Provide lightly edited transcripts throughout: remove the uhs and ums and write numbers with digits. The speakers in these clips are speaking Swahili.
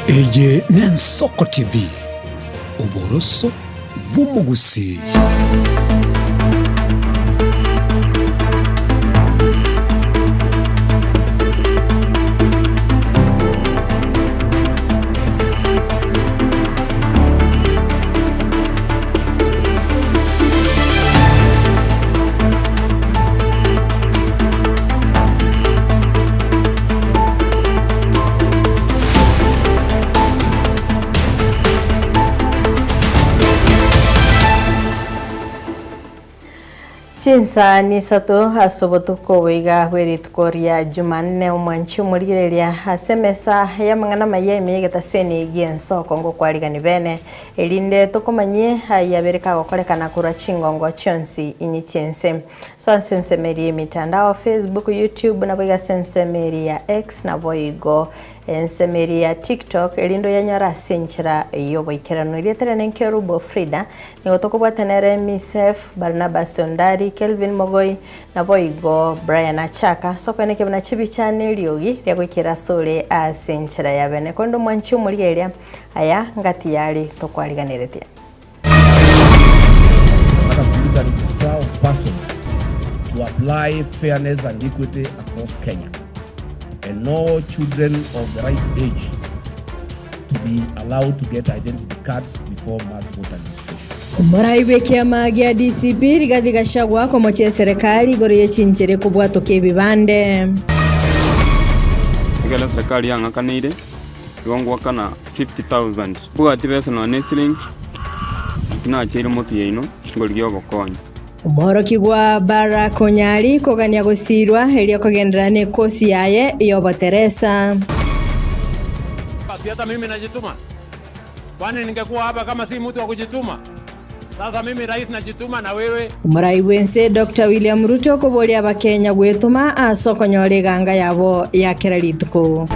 Eye Nensoko TV Uboroso bw'umugusi. Chinsa ni sato asobotuko wiga weritukoria Jumanne umwanchi umurigereria asemesa ya mangana mayemi getaseni gienso kongo kwarigani bene elinde tokomanye yabereka gokorekana kura chingongo chonsi inyi chense so sensemeri mitandao Facebook, YouTube na biga sensemeri ya X na boigo ensemeri ya TikTok elindo yanyara senchira yobo ikerano ilietera nkerubo Frida ni gotokobwa tenere Misef Barnabas Sondari Kelvin Mogoi na boigo Brian Achaka soko neke bana chibichane lyogi lya gwikira sole asenchira ya bene kondo mwanchi umurigeria aya ngati yali tokwariganiretia a register of persons to apply fairness and equity across Kenya, and no children of the right age to be allowed to get identity cards before mass voter registration. Umuraibe kiama gya DCP Rigathi Gachagua komoche serikali goroye chinchere kubwato kebibande. Igala serikali yanga kanire yongwa kana 50,000 bugati besa no nesling kina chiri motu yeino ngolyo bokonya. Umoro kigwa bara konyari kogania gosirwa elio kogenderane kosi yaye yobo Teresa. Basi hata mimi najituma. Kwani ningekuwa hapa kama si mtu wa kujituma? Sasa mimi rais najituma na wewe. Umuraiwense Dr. William Ruto kobolia abakenya gwetuma asokonyore ganga yabo yakera lituko.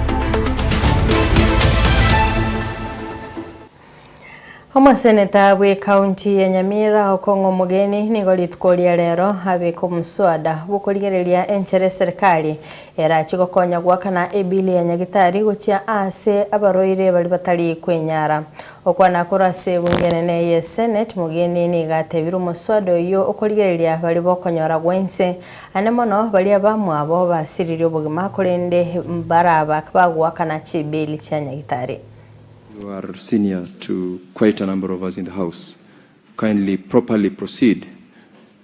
Homa seneta we county ya Nyamira Okongo Mugeni nigo litkolia lero abiko mswada bukoligereria enchere serikali era chigokonya gwakana ebili ya nyagitari guchia ase abaroire bali batali kwenyara okwana kurase bungenene ye Senate Mugeni ni gatebiru muswada yo okoligereria bali bokonyora gwense anemono bali abamwe abo basiririo bugima kolende baraba bagwakana chibili cha nyagitari. You are senior to quite a number of us in the House. Kindly properly proceed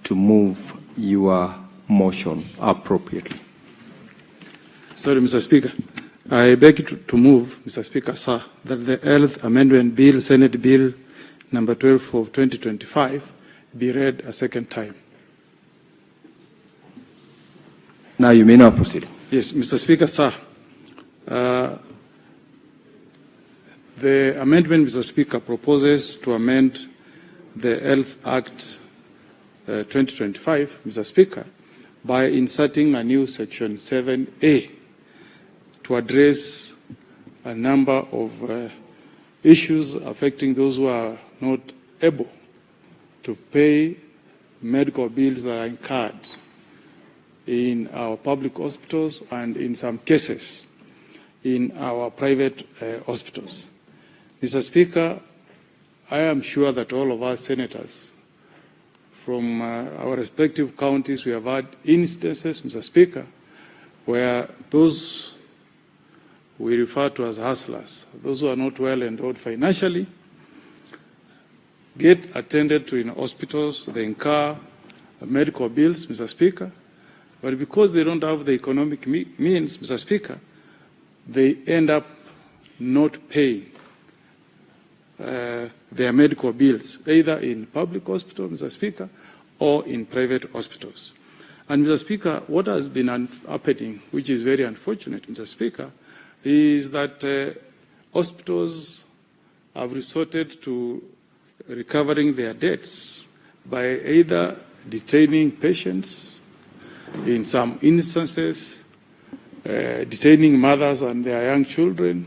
to move your motion appropriately. Sorry, Mr. Speaker. I beg to move, Mr. Speaker, sir, that the Health Amendment Bill, Senate Bill number 12 of 2025, be read a second time. Now you may now proceed. Yes, Mr. Speaker, sir. The amendment, Mr. Speaker, proposes to amend the Health Act 2025, Mr. Speaker, by inserting a new section 7A to address a number of issues affecting those who are not able to pay medical bills that are incurred in our public hospitals and in some cases in our private hospitals. Mr. Speaker, I am sure that all of us senators from our respective counties, we have had instances, Mr. Speaker, where those we refer to as hustlers, those who are not well endowed financially, get attended to in hospitals, they incur medical bills, Mr. Speaker, but because they don't have the economic means, Mr. Speaker, they end up not paying their medical bills, either in public hospitals, Mr. Speaker, or in private hospitals. And, Mr. Speaker, what has been happening, which is very unfortunate, Mr. Speaker, is that hospitals have resorted to recovering their debts by either detaining patients, in some instances, detaining mothers and their young children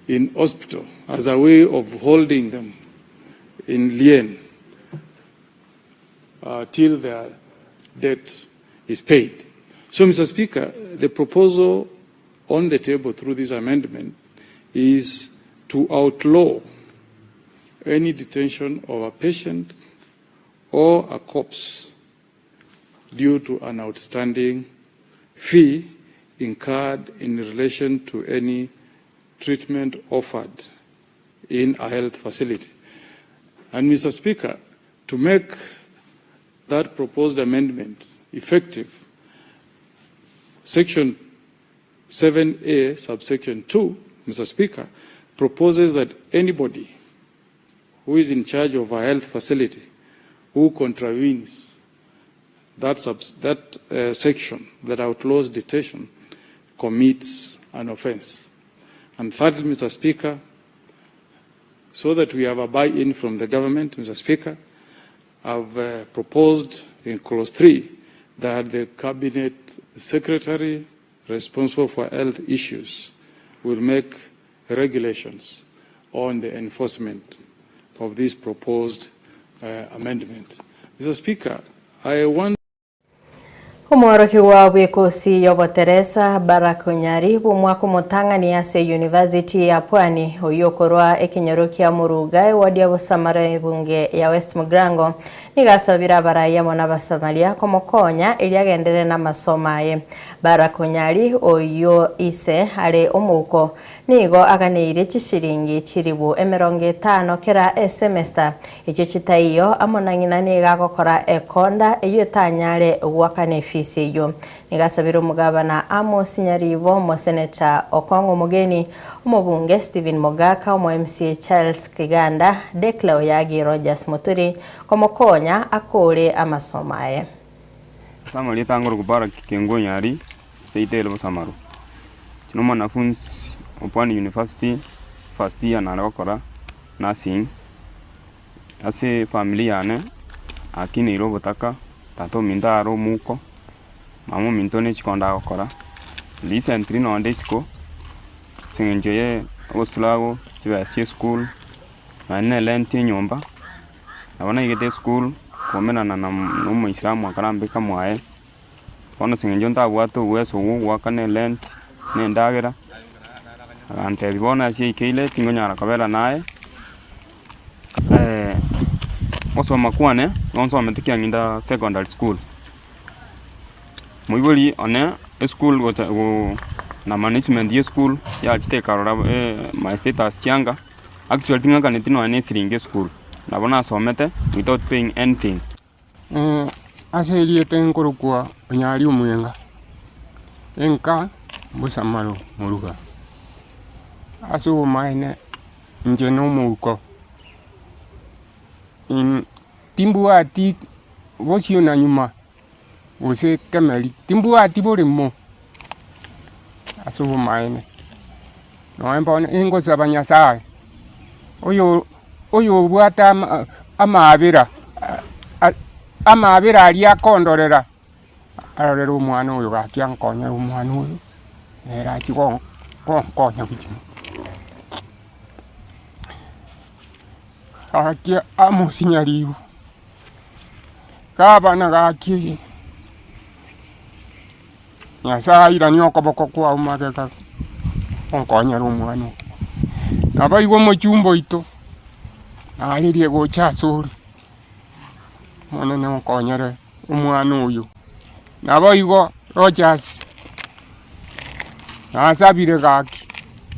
in hospital as a way of holding them in lien till their debt is paid. So, Mr. Speaker, the proposal on the table through this amendment is to outlaw any detention of a patient or a corpse due to an outstanding fee incurred in relation to any treatment offered in a health facility. And Mr. Speaker, to make that proposed amendment effective, Section 7A, subsection 2, Mr. Speaker, proposes that anybody who is in charge of a health facility who contravenes that section that outlaws detention commits an offense. And thirdly, Mr. Speaker, so that we have a buy-in from the government, Mr. Speaker, I've proposed in clause 3 that the Cabinet Secretary responsible for health issues will make regulations on the enforcement of this proposed amendment. Mr. Speaker, I want Umworoki wa wikosi yobo Teresa Barakunyari bumwako mutangani ase University ya Pwani uyokorwa ekinyorukia muruga wadia busamara bunge ya West Mugrango nigasabira baraya mona basamalia komokonya iliagendere na masomaye. Barakunyari oyo ise ale umuko nigo aganire chishiringi chiribu 50 kera semester icho chitaiyo amonangina niga gukora ekonda iyo tanyare wakane fisi yo nigasabira umugabana Amos Nyaribo mo senator Okongo Mugeni umubunge Stephen Mogaka mo MCA Charles Kiganda Declao yagi Rogers Muturi komokonya akore amasomaye Samali tangoro kubara kikengo nyari seitelo busamaru kino mwanafunzi Pwani University first year na gukora nursing ase familia yane akini iro butaka tato mindaro muko mamu mintone chikonda gukora recently no ndisco singenjoye ostulago chiva school na lenti nyomba abana igete school komena na no Islamu akarambe kamwae kono singenjonta bwato weso wakane lent ne ndagera ante bibona si kile tingonyara kabela nae oso makwane onso ametikia nginda secondary school muibuli one school go na management ye school ya chite karora my status changa actually tinga kanetino ane siringe school nabona somete without paying anything aseli tenko kwa nyari umuyenga enka busamaro muruga asu maine nje no muko in timbuati wochi na nyuma wose kameli timbuati borimo asu maine no embona ingo zabanya sai oyo bwata amabira ali akondorera arorero umwana uyo bakyankonya umwana uyo era chiko konya bikino akia Amos Nyaribo kabana gaki nyasaira nyoko boko kwa umageka onkonya umwana abaigo mochumbo ito alirie gocha suri mwana ne onkonyere umwana uyu nabaigo Rogers asabire gaki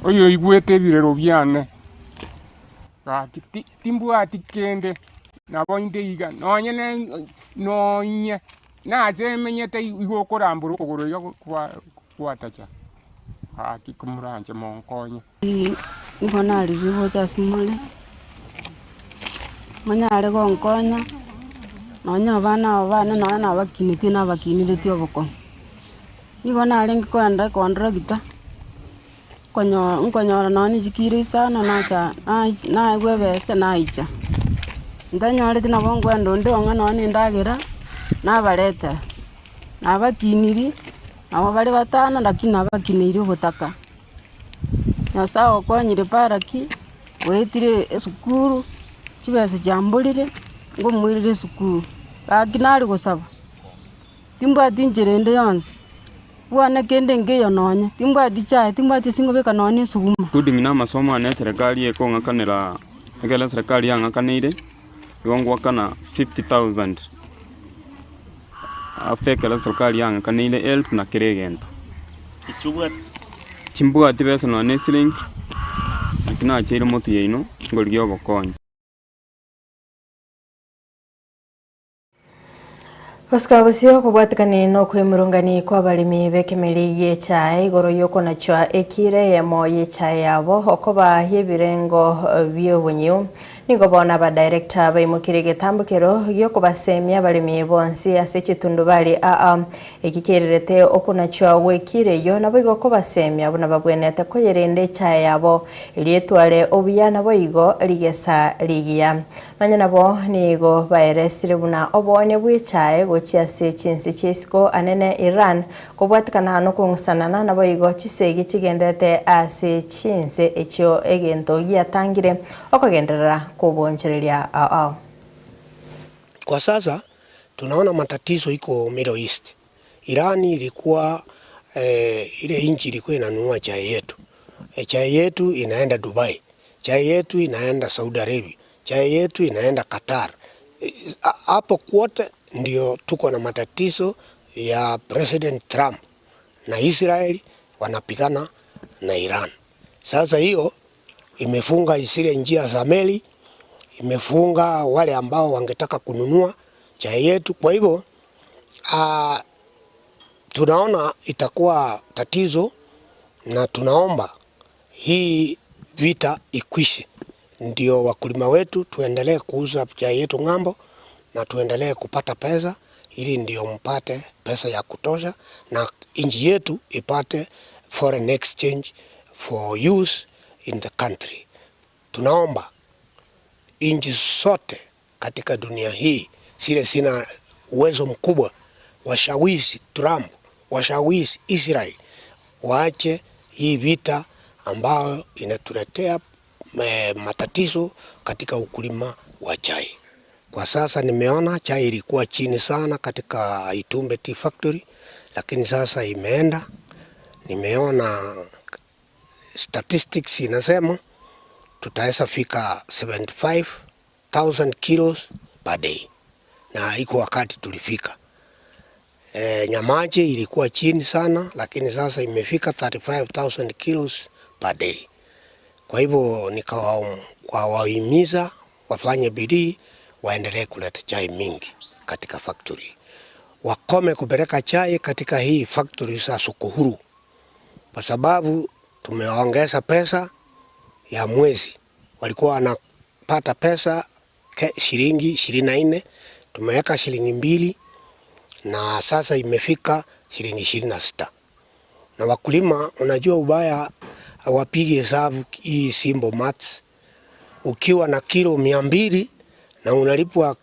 oyo igwete birero byane gaki timbuati kende naboinde iga nonyene nonye nazemenyete igokoramburu kuguru yo kwatacha gaki kumuranje monkonye ibona ribo jasimule manyare gonkonya nonya bana na bakiniti na bakinire tio boko ibona alengi kwenda contractor nkonyora noni jikiri sana na gwebese na icha ndanyore tina bongwendo ndonga noni ndagira na bareta na bakiniri abo bari batana lakini abakiniri ubutaka nyasawo kwanyire paraki wetire esukuru kibese jambulire ngo mwirire sukuru akinari gusaba timba tinjire nde yonse bwana kende ngeyo nonye timbwa dichae timbwa tisingo beka nonye suguma kuding na masomo ane serikali eko ngakanira ekela serikali yangakanire igongwa kana 50,000 after ekela serikali yangakanire help na kiregento chimbwa tibesa none siling akina achire motu yeino ngolgyo bokonye. Oskabusio kubwatikani no kwimurungani kwa balimi bekemeli ye chai goro yoko na chwa ekire yemo ye chai yabo okoba yebirengo byobunyu nigo bona ba director baimukire getambukero yoko basemya balimi bonsi asechitundu bali ekikererete okuna chwa wekire yo nabo igo ko basemya buna babwenete ko yerende chai yabo elietwale obiyana boigo ligesa ligia nanya nabo nigo baeresire buna obonye bw'ichai gochia se chinsi chisko anene Iran kubwatikana hano kungusanana nabo igo chisegi chigendete ase chinse echo egento yatangire okagenderera kubonchereria Kwa sasa tunaona matatizo iko Middle East. Irani ilikuwa ile inchi ilikuwa inanunua chai yetu. Chai yetu inaenda Dubai. Chai yetu inaenda Saudi Arabia. Chai yetu inaenda Qatar. Hapo kwote ndio tuko na matatizo ya President Trump na Israeli wanapigana na Iran. Sasa hiyo imefunga zile njia za meli, imefunga wale ambao wangetaka kununua chai yetu. Kwa hivyo tunaona itakuwa tatizo na tunaomba hii vita ikwishe. Ndio wakulima wetu tuendelee kuuza chai yetu ng'ambo na tuendelee kupata pesa ili ndio mpate pesa ya kutosha na inji yetu ipate foreign exchange for use in the country. Tunaomba inji sote katika dunia hii sile sina uwezo mkubwa washawishi Trump, washawishi Israel waache hii vita ambayo inatuletea matatizo katika ukulima wa chai. Kwa sasa nimeona chai ilikuwa chini sana katika Itumbe Tea Factory, lakini sasa imeenda. Nimeona statistics inasema tutaweza fika 75,000 kilos per day. Na iko wakati tulifika. Nyamaje ilikuwa chini sana, lakini sasa imefika 35,000 kilos per day. Kwa hivyo nikawahimiza wafanye bidii waendelee kuleta chai mingi katika factory. Wakome kupeleka chai katika hii factory za soko huru. Kwa sababu tumeongeza pesa ya mwezi. Walikuwa wanapata pesa shilingi 24, tumeweka shilingi 2 na sasa imefika shilingi 26. Na wakulima unajua ubaya wapige hesabu hii simple maths. Ukiwa na kilo 200 na unalipwa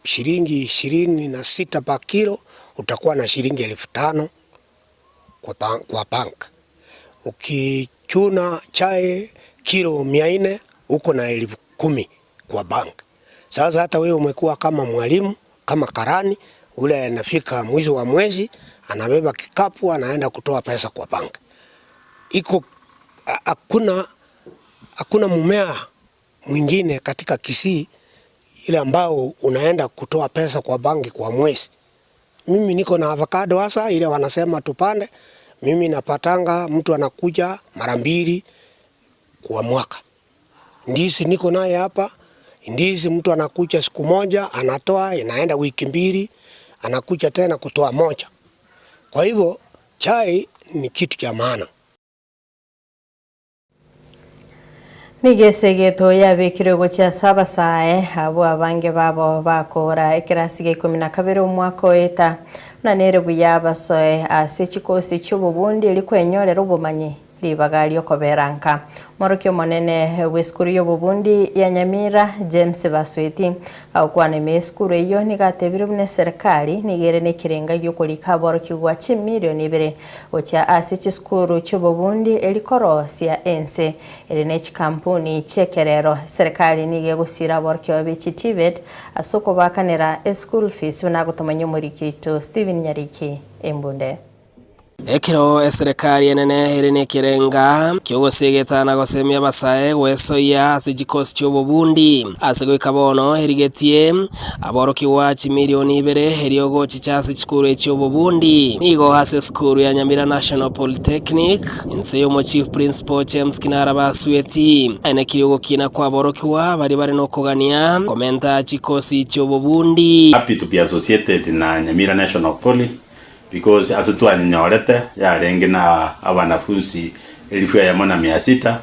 shilingi 26 pa kilo, utakuwa na shilingi 5,000 kwa bank. Ukichuna chai kilo 400 uko na 10,000 kwa bank. Sasa hata wewe umekuwa kama mwalimu, kama karani, ule anafika mwisho wa mwezi, anabeba kikapu, anaenda kutoa pesa kwa bank. Iko hakuna mumea mwingine katika Kisii ile ambao unaenda kutoa pesa kwa banki kwa mwezi. Mimi niko na avocado hasa ile wanasema tupande. Mimi napatanga mtu anakuja mara 2 kwa mwaka. Ndizi niko naye hapa. Ndizi mtu anakuja siku moja, anatoa, inaenda wiki 2, anakuja tena kutoa moja. Kwa hivyo chai ni kitu cha maana. Nigesegeto yabikirego cha sabasae abo abange babo bakora ekirasige 12 umwaka weta na nerebu yabasoe asechikosi cy'ububundi elikwenyorera ubumanyi libagali okoberanka morokyo monene weskuru y'ububundi ya Nyamira James Basweti akwana meskuru iyo nigatebire bune serikali nigere nekirenga gyokolika borokyo gwa 1 milioni 2 ocha asechikuru cy'ububundi elikorosia ense ene kampuni chekerero serikali nige gusira borokyo bichitivet asoko bakanera school fees nagutomanya muri kito Steven Nyariki embunde ekiro serikali enene irine kirenga kyogosigitana gosemia basae gwesoya asijikosi chobobundi asegwika bono erigetie aboroki wa milioni 2 eriogo chichasi chikuru echobobundi igo hase skuru ya Nyamira National Polytechnic inseyo mo chief principal James Kinara Basueti ene kiriogo kina kwa boroki wa bari no kogania komenta chikosi chobobundi. Happy to be associated na Nyamira National Poly because as tu anyorete ya rengi na abanafunzi 1600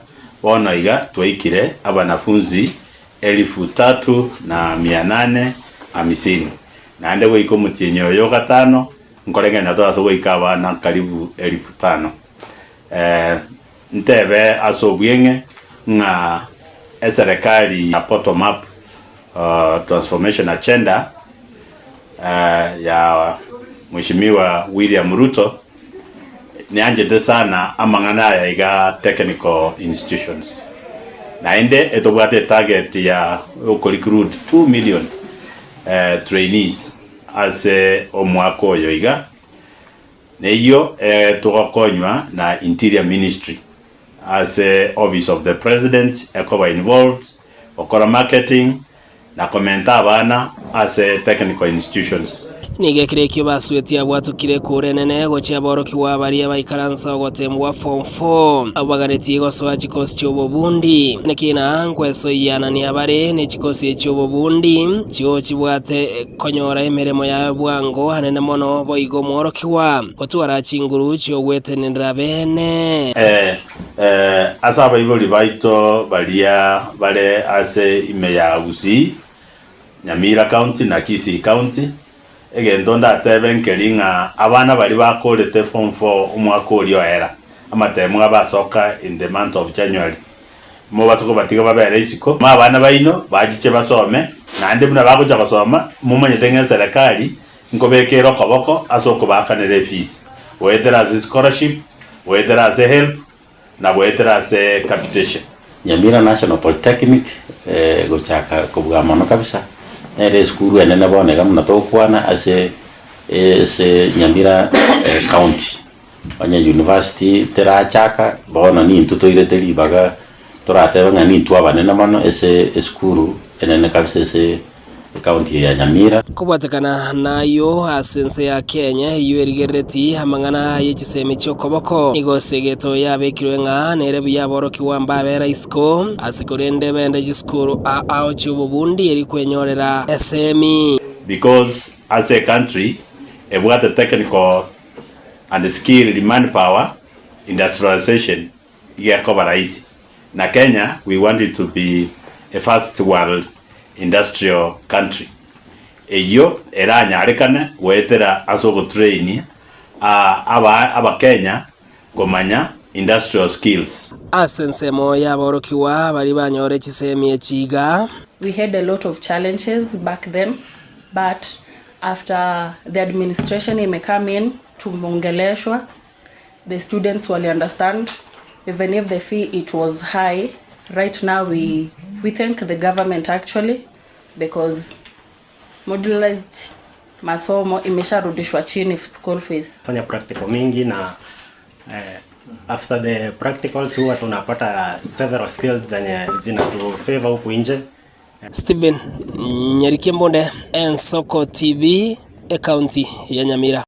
bona iga twaikire abanafunzi 3850 na ande wiko mutinyo yo gatano nkorenge na toa so ikaba na karibu 5000 ntebe asobwenge na serikali ya bottom up transformation agenda ya Mheshimiwa William Ruto ni anjete sana amangana ya iga technical institutions na ende etobwate target ya recruit 2 million trainees as omwaka oyo iga neyo tugakonywa na Interior Ministry as Office of the President ekoba involved okora marketing na komenta abana as technical institutions. Nigekire kibasueti abwatukire kurenene gocha boroki wa bari abaikaransa gotemwa form 4 abagareti gosoa chikosi chobobundi nekina nkweso yana ni abare ne chikosi chobobundi chigo chibwate konyora emeremo ya bwango hanene mono boigo mworoki wa gotwara chinguru chiogwetenera bene asaba iboli baito balia bare ase imeya Gusii Nyamira County na Kisii County egendo ndatebe nkeringa abana bali bakolete form 4 umwaka ulio era amatemu abasoka in the month of January mo basoko batiga babere isiko ma abana baino bajiche basome na ande muna bagoja basoma mumanyetenge serikali nkobekero koboko asoko bakanere fees whether as scholarship whether as help na whether as capitation. Nyamira National Polytechnic gochaka kubwamano kabisa ere skuru enene bonega muna tokwana ase Nyamira County banya university terachaka bona ni ntutoire teribaga torateba ngani twabanene mano ese skuru enene kabisa ese county ya Nyamira kubwatekana nayo asense ya Kenya yuerigereti hamangana yechisemi chokoboko igosegeto yabekirwe nga nerebu yaboroki wambabera isko asikorende bende jiskuru ao chububundi eri kwenyorera SME because as a country we got the technical and the skilled manpower industrialization yakobara easy na Kenya we want it to be a first world industrial country eyo era nyarekane wetera asogo train aba Kenya komanya industrial skills. Asensemo yaborokiwa bari banyore chisemi echiga. We had a lot of challenges back then, but after the administration may come in to mongeleshwa, the students will understand even if the fee it was high. Right now we thank the government actually because modularized masomo imesharudishwa chini school fees. Fanya practical mingi na after the practicals huwa tunapata several skills zenye zinatu favor huku nje. Steven Nyarikembonde, Ensoko TV, county ya Nyamira.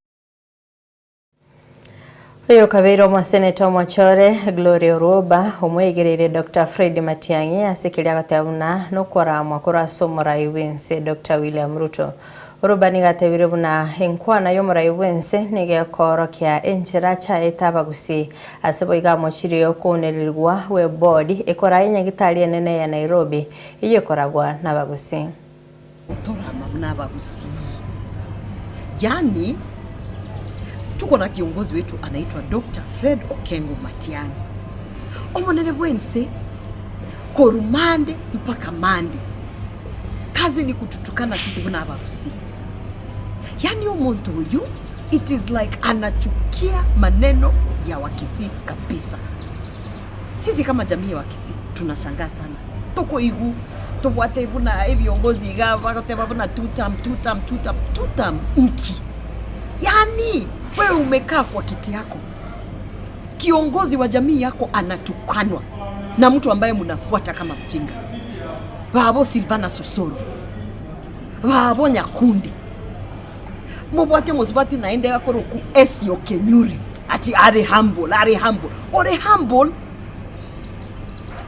Uyo kabiro mwa Senator Mwachore Gloria Roba omwegerere Dr. Fred Matiang'i asekelia gatabuna no kwara mwakora somorai wense Dr. William Ruto. Roba nigatebire buna enkwana yo morai wense nige korokia enchera cha etabagusi aseboiga mochirio kunerirwa we board ekora nyagitali nene ya Nairobi iyo koragwa nabagusi. Torama nabagusi. Yani tuko na kiongozi wetu anaitwa Dr. Fred Okengo Matiang'i. Omonene bwense korumande mpaka mande. Kazi ni kututukana sisi bwana abagusi. Yani omuntu huyu it is like anachukia maneno ya Wakisii kabisa. Sisi kama jamii ya Wakisii tunashangaa sana. Toko igu tobwate buna viongozi igava kote buna two term inki. Yani Wewe umekaa kwa kiti yako, kiongozi wa jamii yako anatukanwa na mtu ambaye mnafuata kama mjinga. Babo Silvana Sosoro, babo Nyakundi, mubwate musibati naende yakoro ku Esio Kenyuri ati are humble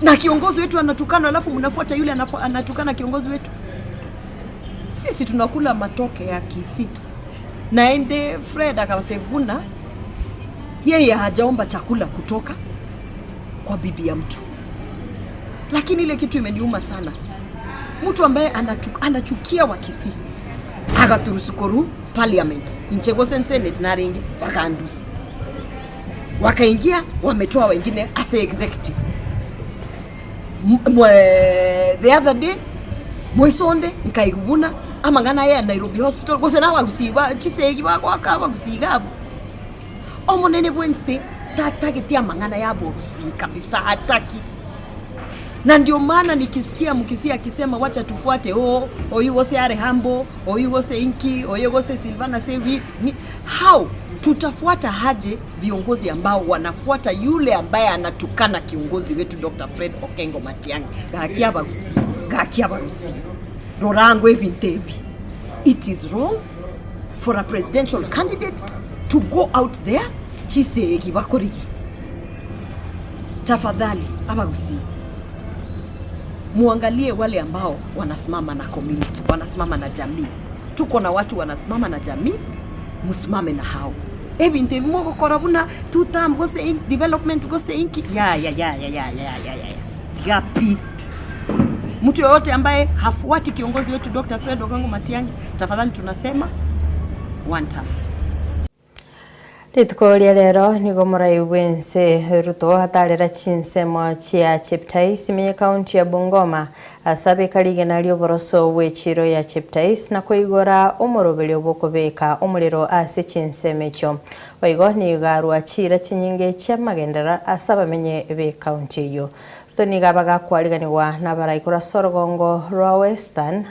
na kiongozi wetu anatukana, alafu mnafuata yule anatukana kiongozi wetu. Sisi tunakula matoke ya Kisii. Naende Fred akawatevuna, yeye hajaomba chakula kutoka kwa bibi ya mtu. Lakini ile kitu imeniuma sana, mtu ambaye anachukia wa Kisii agaturusukoru parliament inchego senate na ringi wakaandusi, wakaingia wametoa wengine as executive. The other day Moisonde nkaigubuna amangana ya Nairobi hospital gose na wagusiba chisegi wakaba gusigabo omonene bwense tatagetia mangana ya borusi kabisa hataki. Na ndio maana nikisikia mkisia akisema wacha tufuate oyugose are hambo, oyugose inki, oyugose Silvana Sevi, how tutafuata haje viongozi ambao wanafuata yule ambaye anatukana kiongozi wetu Dr. Fred Okengo Matiang'i? Gakia barusi Rorango ebintebi. It is wrong for a presidential candidate to go out there chisegi bakorigi. Tafadhali abarusi, muangalie wale ambao wanasimama na community, wanasimama na jamii. Tuko na watu wanasimama na jamii, musimame na hao. Ebinte moko korabuna tutam gose development gose inki ya gapi. Mtu yote ambaye hafuati kiongozi wetu Dr. Fred Okengo Matiang'i, tafadhali tunasema one time. Ritukoria rero nigo murai wense ruto hatarera chinsemo chia Cheptais me county ya Bungoma asabe kalige nalio boroso wechiro ya Cheptais na koigora omorobeli obokobeka omuriro ase chinsemecho oigo ni garwa chira chinyinge chia magendera asaba menye be county yo toni gabaga kwariganirwa nabaraikora Sorogongo rwa Western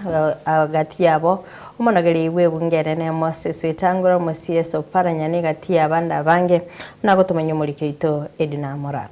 agati yabo umonageri webungere ne Moses Wetangura musieso paranyani gati yabanda bange nagotumenya muri keito Edina Mora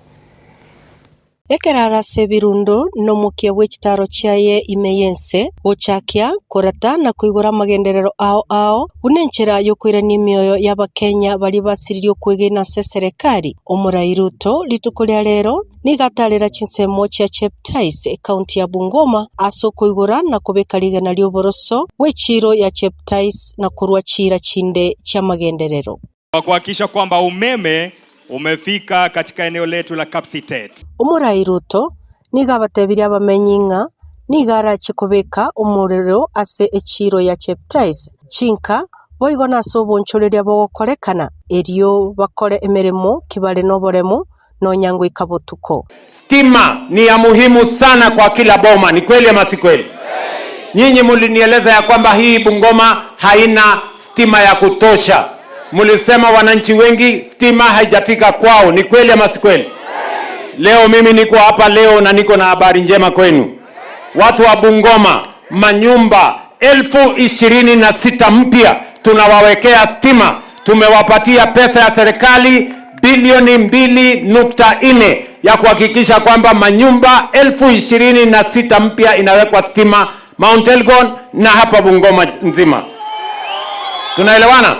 Ekerara sebirundo no mukia wechitaro chiaye imeyense ochakia korata na kuigora magenderero ao unenchera yokwirania mioyo y'abakenya bali basiririo kwegena serikali Omurai Ruto litukulia rero nigatarira chinsemo chia Cheptais county ya Bungoma aso kuigora na kubeka ligana lyoboroso wechiro ya Cheptais na kurwa chira chinde cha magenderero kwa kuhakikisha kwamba umeme umefika katika eneo letu la Kapsitet. Omurai Ruto nigabatebiria abamenyinga nigara chikobeka umuriro ase echiro ya Cheptais chinka boigona sobonchoreria bogokorekana erio bakore emeremo kibale noboremo no nyango ikabotuko. Stima ni ya muhimu sana kwa kila boma, ni kweli ama si kweli? Nyinyi mulinieleza ya kwamba hii Bungoma haina stima ya kutosha. Mulisema wananchi wengi stima haijafika kwao, ni kweli ama si kweli? Leo mimi niko hapa leo na niko na habari njema kwenu. Watu wa Bungoma, manyumba 26,000 mpya tunawawekea stima. Tumewapatia pesa ya serikali bilioni 2.4 ya kuhakikisha kwamba manyumba 26,000 mpya inawekwa stima Mount Elgon na hapa Bungoma nzima. Tunaelewana?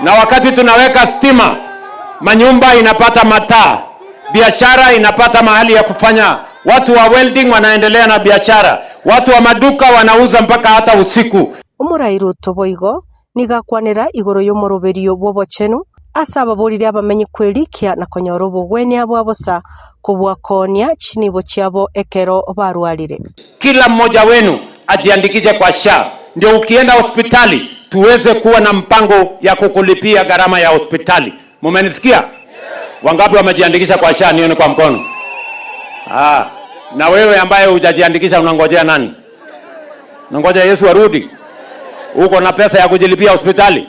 Na wakati tunaweka stima, manyumba inapata mataa, biashara inapata mahali ya kufanya, watu wa welding wanaendelea na biashara, watu wa maduka wanauza mpaka hata usiku. Omurai Ruto boigo nigakwanira igoro y'omoroberio bwobochenu asaba borire abamenyi kwelikia na konyoro bogwene abwabosa kubwakonia chinibo chiabo ekero barwarire. Kila mmoja wenu ajiandikishe kwa SHA, ndio ukienda hospitali tuweze kuwa na mpango ya kukulipia gharama ya hospitali. Mumenisikia? Wangapi wamejiandikisha kwa SHA? Nione kwa mkono. Na wewe ambaye hujajiandikisha unangojea nani? Unangoja Yesu arudi? Uko na pesa ya kujilipia hospitali?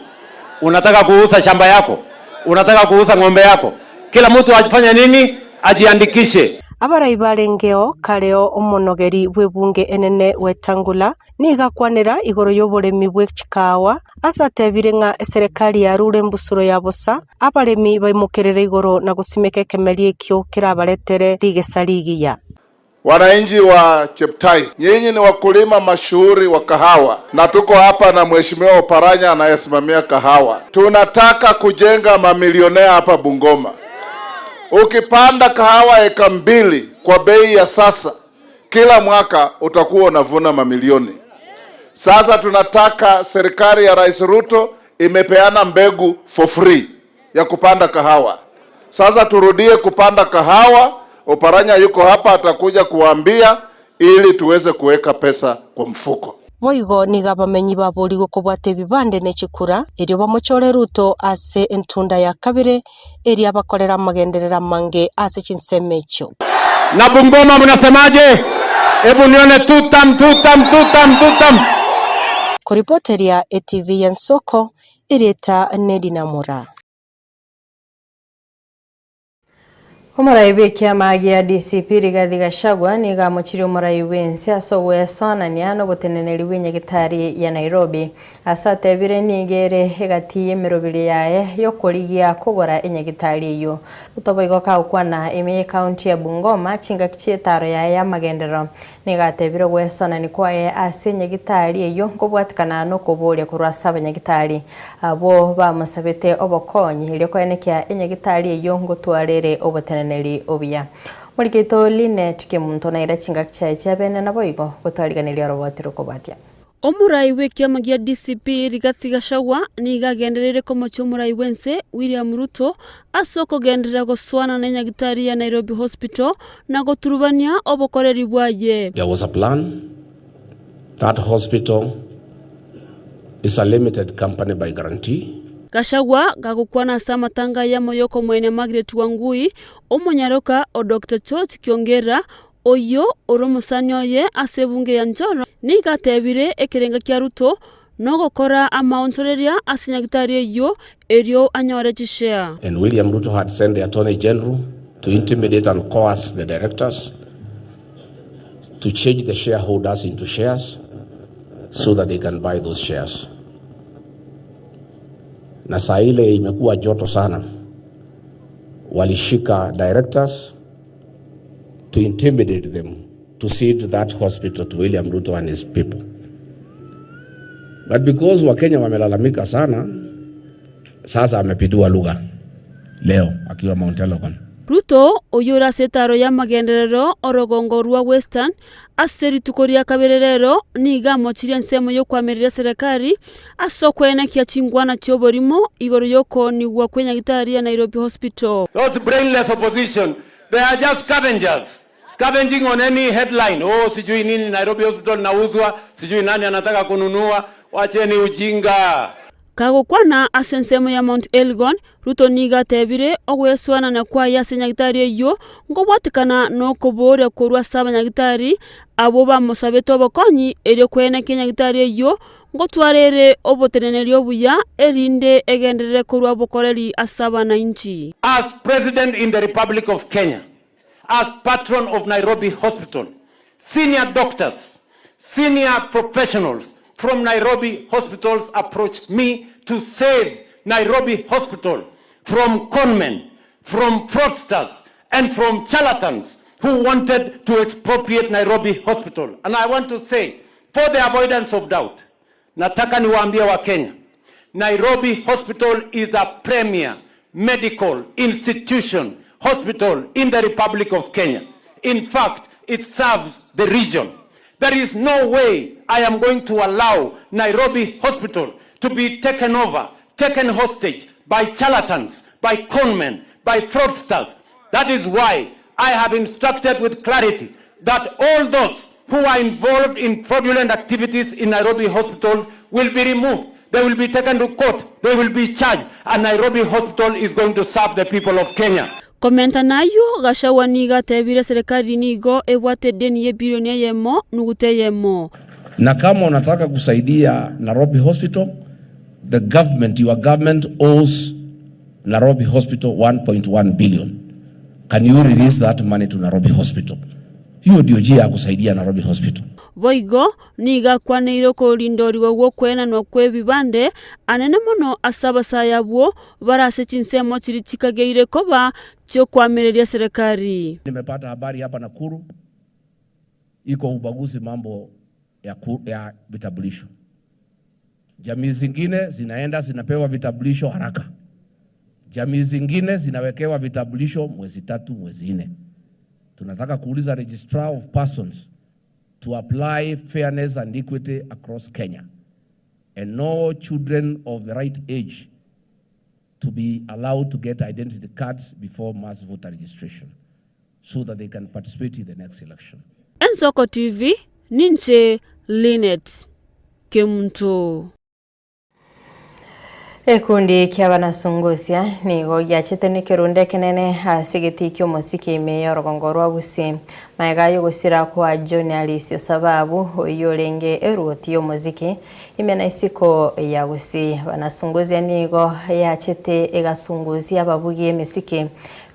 Unataka kuuza shamba yako? Unataka kuuza ng'ombe yako? Kila mtu afanye nini? Ajiandikishe. abarai barengeo kareo omonogeri bwebunge enene Wetangula nigakwanira igoro y'oburemi bw'ekikawa asatebire ng'a serikali yarure mbusuro ya bosa abaremi baimukerere igoro na gusimeka ekemeri ekyo kirabaretere rigesarigiya. Wananchi wa Cheptais, nyinyi ni wakulima mashuhuri wa kahawa na tuko hapa na Mheshimiwa Oparanya anayesimamia kahawa. Tunataka kujenga mamilionea hapa Bungoma. Ukipanda kahawa eka 2 kwa bei ya sasa, kila mwaka utakuwa unavuna mamilioni. Sasa tunataka serikali ya Rais Ruto imepeana mbegu for free ya kupanda kahawa. Sasa turudie kupanda kahawa. Oparanya yuko hapa atakuja kuambia ili tuweze kuweka pesa kwa mfuko. Boigo niga bamenyi baburi gukubwate bibande n'ekikura eri bamuchore Ruto ase entunda ya kabire eri abakorera magenderera mange ase chinseme ekyo. Na Bungoma mnasemaje? Hebu nione tutam. Kuripoteria ATV Ensoko ireta Nedina Mura. Omurai kiama gia DCP Rigathi Gachagua nigamuchiri omurai wensi asogwesonania n'obuteneneri bw'enyagitari ya Nairobi asatebire nigere egati y'emirobiri yaye yokorigia kugora enyagitari eyo rutoboigo kaukwana ime county ya Bungoma chinga kichietaro yaye y'amagendero nigatebire gwesonani kwaye ase enyagitari eyo ngobwatikana n'okuburia kurwasa abanyagitari abo bamusabete obokonyi ryokoenekia enyagitari eyo ngotwarere obuteneneri obia Murikito Linet Kimuntu na ira chinga kichaye bene na boigo gutwariganiria robotero kobatia. Omurai w'ekiama gia DCP Rigathi Gachagua nigagenderere komochi omurai wense William Ruto asoko genderera goswana na enyagitari ya Nairobi Hospital na goturubania obokoreri bwaye. There was a plan. That hospital is a limited company by guarantee. Gachagua gagukwana sama tanga ya moyoko mwene Margaret Wangui omonyaroka o Dr. George Kiongera oyo oromusanyo ye asebunge ya Njoro nigatebire ekerenga kya Ruto nogokora amaontoreria asinyagitari eyo erio anyore chishare. And William Ruto had sent the Attorney General to intimidate and coerce the directors to change the shareholders into shares so that they can buy those shares. Na saa ile imekuwa joto sana, walishika directors to intimidate them to cede that hospital to William Ruto and his people. But because Wakenya wamelalamika sana, sasa amepidua lugha leo akiwa Mount Elgon. Ruto oyura setaro ya magenderero orogongo rwa Western aseri tukoria kabererero niga mochiria nsemo yo kwamerera serikali asokwena kia chingwana choborimo igoro yoko ni gwa kwenya gitari ya Nairobi Hospital. Those brainless opposition, they are just scavengers. Scavenging on any headline. Oh, sijui nini Nairobi Hospital nauzwa, sijui nani anataka kununua, wacheni ujinga. Kagokwana asensemo ya Mount Elgon Ruto niga tebire ogweswana na kwa ya senyagitari eyo ngobwatikana no kobore korwa saba nyagitari abo bamusabeto bokonyi eryo kwene kenyagitari eyo ngotwarere oboteneneri obuya erinde egenderere korwa bokoreri asaba na inchi. As President in the Republic of Kenya, as patron of Nairobi Hospital, senior doctors, senior professionals from Nairobi hospitals approached me to save Nairobi Hospital from conmen, from fraudsters, and from charlatans who wanted to expropriate Nairobi Hospital. And I want to say, for the avoidance of doubt, nataka niwaambie wa Kenya, Nairobi Hospital is a premier medical institution hospital in the Republic of Kenya. In fact, it serves the region. There is no way I am going to allow Nairobi Hospital to be taken over, taken hostage by charlatans, by conmen, by fraudsters. That is why I have instructed with clarity that all those who are involved in fraudulent activities in Nairobi Hospital will be removed. They will be taken to court. They will be charged. And Nairobi Hospital is going to serve the people of Kenya. Komenta nayo Gachagua niga tebire serikali nigo ebwate deni ye bilioni yemo nugute yemo. Na kama unataka kusaidia Nairobi Hospital, the government, your government owes Nairobi Hospital 1.1 billion. Can you release that money to Nairobi Hospital? Hiyo ndio njia ya kusaidia Nairobi Hospital. Boigo niga kwaneiro kurindorigo gwo kwenanwa kwe bibande anene muno asaba sayabwo barase chinsemo chiri chikageire koba cyo kwamireria serikali. Nimepata habari hapa Nakuru iko ubaguzi mambo ya vitambulisho. Jamii zingine zinapewa vitambulisho haraka. Jamii zingine zinawekewa vitambulisho mwezi 3, mwezi 4. Tunataka kuuliza Registrar of Persons to apply fairness and equity across Kenya, and no children of the right age to be allowed to get identity cards before mass voter registration, so that they can participate in the next election. Ensoko TV, Ninche Linet Kemunto. Ekundi kia banasungusia nigo yachete ni kirunde kenene hasigiti kyo musiki meya rogongorwa gusi maiga yo gusira kwa journalist sababu oyolenge eruoti yo muziki imena isiko ya gusi banasungusia nigo yachete egasunguzia babugie mesiki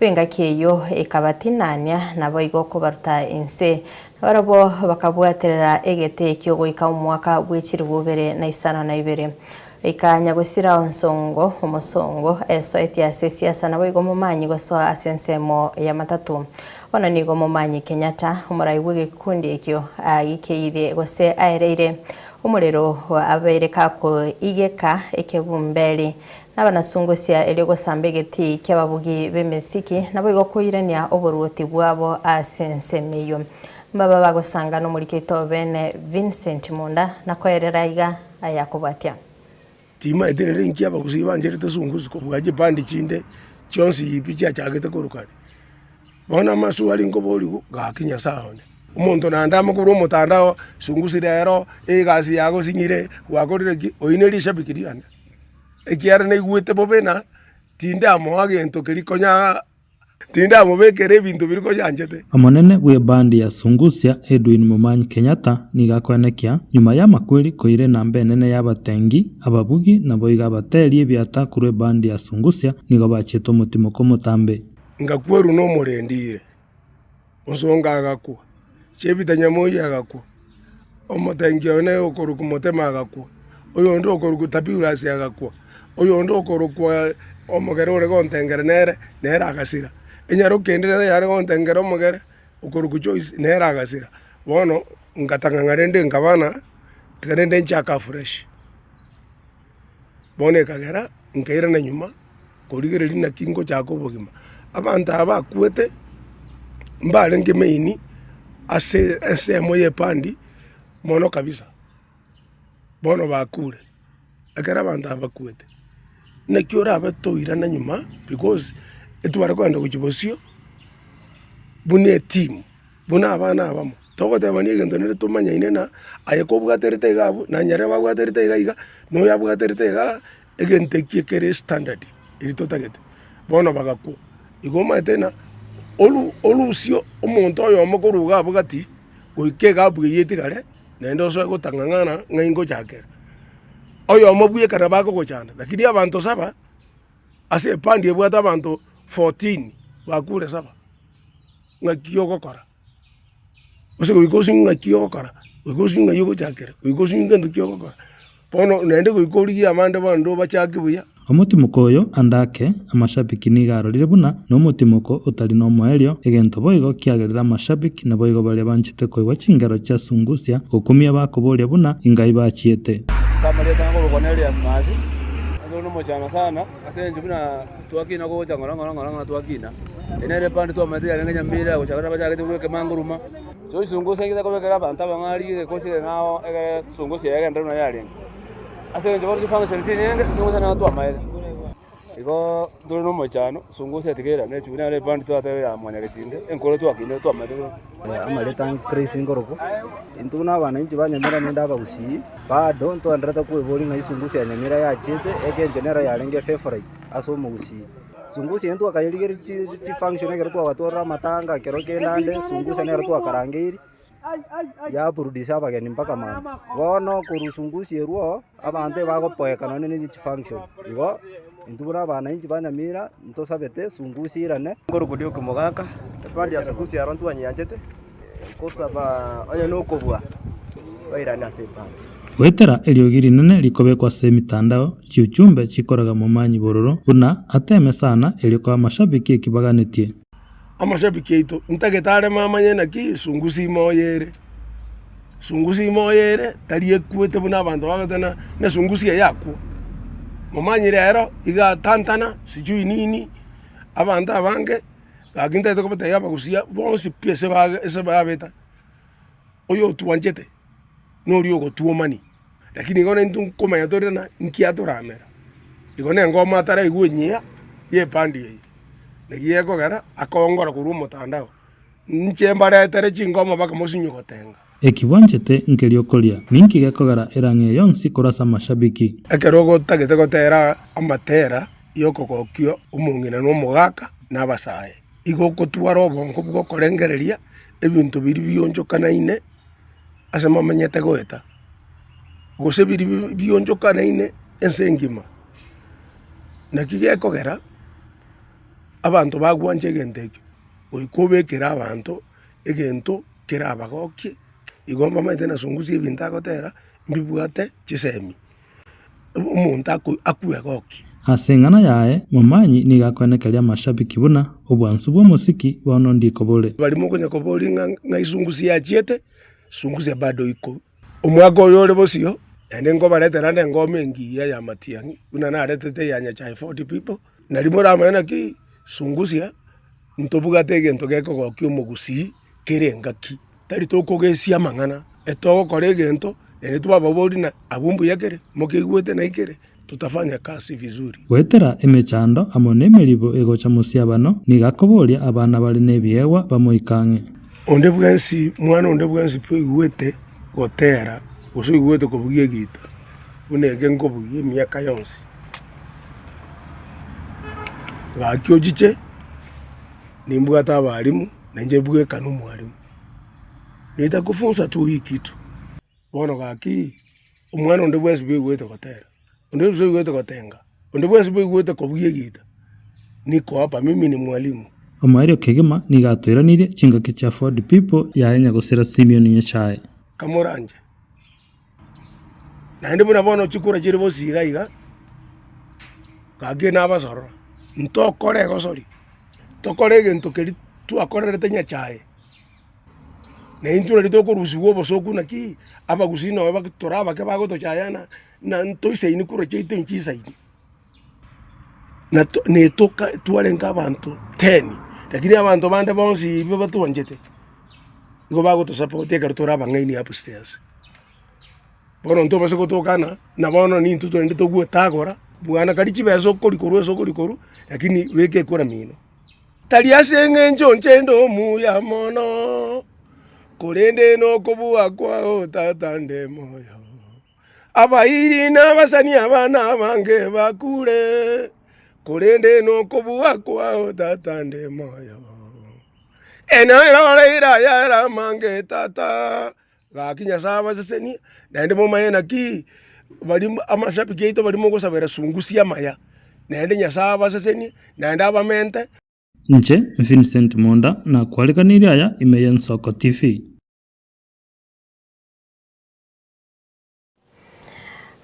wenga keyo ekabatinanya nabo igoko barta inse barabo bakabwaterera egete kyo goika umwaka bwechiri bubere na isana na ibere ikanya gusira onsongo umusongo society association nabo igomo manyi goso asensemo ya matatu ona nigo mumanyi Kenyatta umurayiwe gikundi ekyo agikeire gose aereire umurero abereka ko igeka ekebumbeli nabanasungusia elego sambegeti kyababugi bemesiki nabo igokoirania oboruoti bwabo asensemeyo mbaba bagosanga no muri kito bene Vincent Munda nakoerera iga ayakubatia tima eterere inkia bakusiba njerete sunguzi ko bwaje bandi chinde chonsi yipicha chagete korukari bona masu ali ngoboli gakinya saone umuntu nandama kubro mutandao sunguzi rero egasi yago sinyire wakorire oineri shabikiriana ekiara ne gwete bobena tinda mo agento kerikonya tinda mo bekere bintu biriko yanjete amonene bwe bandi ya sungusia Edwin Mumanyi Kenyatta nigakwenekia nyuma ya makweli koire na mbenene y'abatengi ababugi na boiga bateri byata kure bandi ya sungusia nigo bacheto mutimo ko mutambe ngakweru no murendire usonga agakwa chebitanya moya agakwa omutengi one okoruku mutema agakwa oyo ndo okoruku tapirasi agakwa oyo ndo okoruku omugere ore gontengere nere agasira enyaro kendere yare gontengere omugere okoruku choice nere agasira bono ngatangangare ngabana tgerende nchaka fresh bone kagera nkaira na nyuma korigere lina kingo chako bogima abantu abakwete mbale ngemeini ase moye pandi mono kabisa bono bakure akara abantu abakwete nekiora abatoira na nyuma because etwara kwanda kujibosio bune team buna abana abamo togote bani egento ne tumanya inena ayekobwaterete gabu na nyare babwaterete gaiga no yabwaterete ga egente kiekere standard iri totagete bona bagako igoma tena olusio omuntu oyo omukuruga abugati oike gabu yete kare nendo so gutangangana ngaingo chakera oyo omubuye kana bako gochana lakini abantu saba ase pandi ebwata abantu 14 bakure saba ngakio gokora ose goikosi ngakio gokora goikosi ngayo chakera goikosi ngendo kio gokora pono nende goikori amande bando bachakibuya omutimo oyo andake amashabiki nigarorire buna no mutimo utari no mwerio egento boigo kiagerera amashabiki na boigo bale banchite koigwa chingaro cha sungusia okumia bakoboria buna ingai bachiete Samaria tango konelia smazi no mochana sana asenje buna tuakina ko changoranga tuakina enere pande to material ngenya mbira ko chagara baja ke ke manguruma so sungusia kita ko kera banta bangali ke kosire nao ege sungusia ege ndona yali asenje bor function tini sungusia na to amaile iko duro no mochano sungusia tikera ne chuna le pande to ate ya mwanya ketinde enkoro tuakina to amaile amaleta Chris Ngoroko intuna wananchi banyamira nenda bagusi bado nto andrata kuebori na isungusia nyamira ya chete eke general ya lenge favorite aso mugusi sungusia nto akayirigeri chi function ngero to watora matanga kero kendande sungusia nero to akarangiri ya producer bageni mpaka man wono kurusungusia ruo abante bago poeka no ni chi function igo intubura abananchi ba Nyamira ntosabete Sungusia irane ngorukudio kumugaka pandi ya Sungusia arontu anyanjete kusaba onya nokobwa wairane asepa gwetera eriogiri nene rikobekwa se mitandao ciuchumbe cikoraga mumanyi bororo buna ateme sana eriko amashabiki ekibaganitie amashabiki eito ntagetare mamanye naki Sungusia moyere tari ekuete buna abantu bagatana ne Sungusia yakwo mumanyi rero igatantana sijui nini abantu abange gakinta tokobata yaba gusia bonsi piese babeta oyo tuanjete nori ogo tuomani lakini ngone ntu komanya torena nkiatoramera igone ngoma tara igwenyia ye pandi negiye kogera akongora kuru mutandao nchembara tere chingoma baka mosinyo gotenga ekiwanjete nkeliokolia minki gekogera erange yonsi korasa mashabiki ekerogo tagete gotera amatera yoko kokyo umungina no mugaka nabasaye igoko twaro bonko bwo korengereria ebintu biri biyonjokanaine asema manyete goeta gose biri biyonjokanaine ensengima nakige kogera abantu bagwanje gendeke oikobekera abantu egento kera abagoki igomba maite na Sungusia ibintu agotera mbibwate chisemi umuntu akuya goki asengana yae mumanyi nigakonekeria mashabiki buna obwansu bwo musiki bono ndikobole bali mukonya koboli nga Sungusia achiete Sungusia bado iko umwako yole bosio ende ngo baretera ne ngome ngiya ya Matiang'i una na retete yanya chai 40 people nalimora amana ki Sungusia ntobuga tegento geko gokyo mugusi kerengaki tari tokogesia mang'ana etogo koregento ene tubababori na abumbu yakere mokigwete na ikere tutafanya kazi vizuri gwetera emechando amone meribo egocha musiabano nigakoboria abana bali nebiegwa bamoikange onde bwensi mwana onde bwensi pyo igwete gotera goso igwete kobugie gitu unege ngobugie miaka yonsi gakyo jiche nimbwata abarimu nanje bwe kanu mwarimu nitakufunza tu hii kitu bono gaki umwana onde bwensi bwegwete gotera onde bwensi bwegwete gotenga onde bwensi bwegwete kobugie gitu niko hapa mimi ni mwalimu Omario Kegema nigatweranirie chingaki cha Ford people yaenya gusira Simeon Nyachae kamoranje naende buna bono chikura chiri bosiga iga gaki nabasoro ntokore gosori tokore gento keri twakorerete Nyachae na intuna ritokorusiwo bosoku naki abagusino abagitoraba ke bagotochayana na ntoise ini kura cheite nchisaini na netoka twalenga abantu 10 lakini abantu bande bonsi biba tuanjete igo bagoto support ekartora bangaini upstairs bono nto base gotokana na bono ni ntuto ndito gwetagora bwana karichi beso korikoru lakini weke kora mino taliase ngenjo nchendo muya mono korende no kobuwa kwa tatande moyo abairi na basani abana bange bakure korende no kobuwa kwa tatande moyo ena ira mange tata gakinya saba seseni naende momayena ki bali amashabiki eito bali mogosabera Sungusia maya naende nyasaba seseni naende abamente nche Vincent Monda na kwalikanire aya Imeyen Soko TV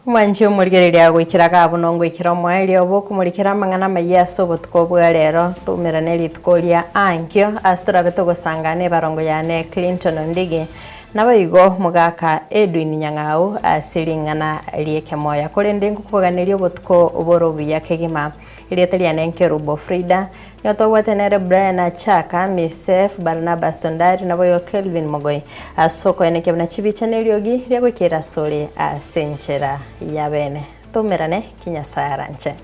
Mwanji umurigereria gwikiraga abunongo ikira mwaili obo kumurikira mang'ana mayeso botuko bwa rero tumirane litkolia ankyo astora betogosangane barongo yane Clinton Ndigi nabayigo mugaka Edwin Nyang'au asilingana lieke moya kolende kukuganiria botuko oboro ya Kegima ilietalia nenkerubo Frida nyotowatenere Brian Achaka Misef Barnabas Sondari nabayo Kelvin Mogoi asoko eneke bna chibicha neliogi lyagwikira soli asenchera yabene tumirane kinyasaranche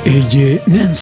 Eje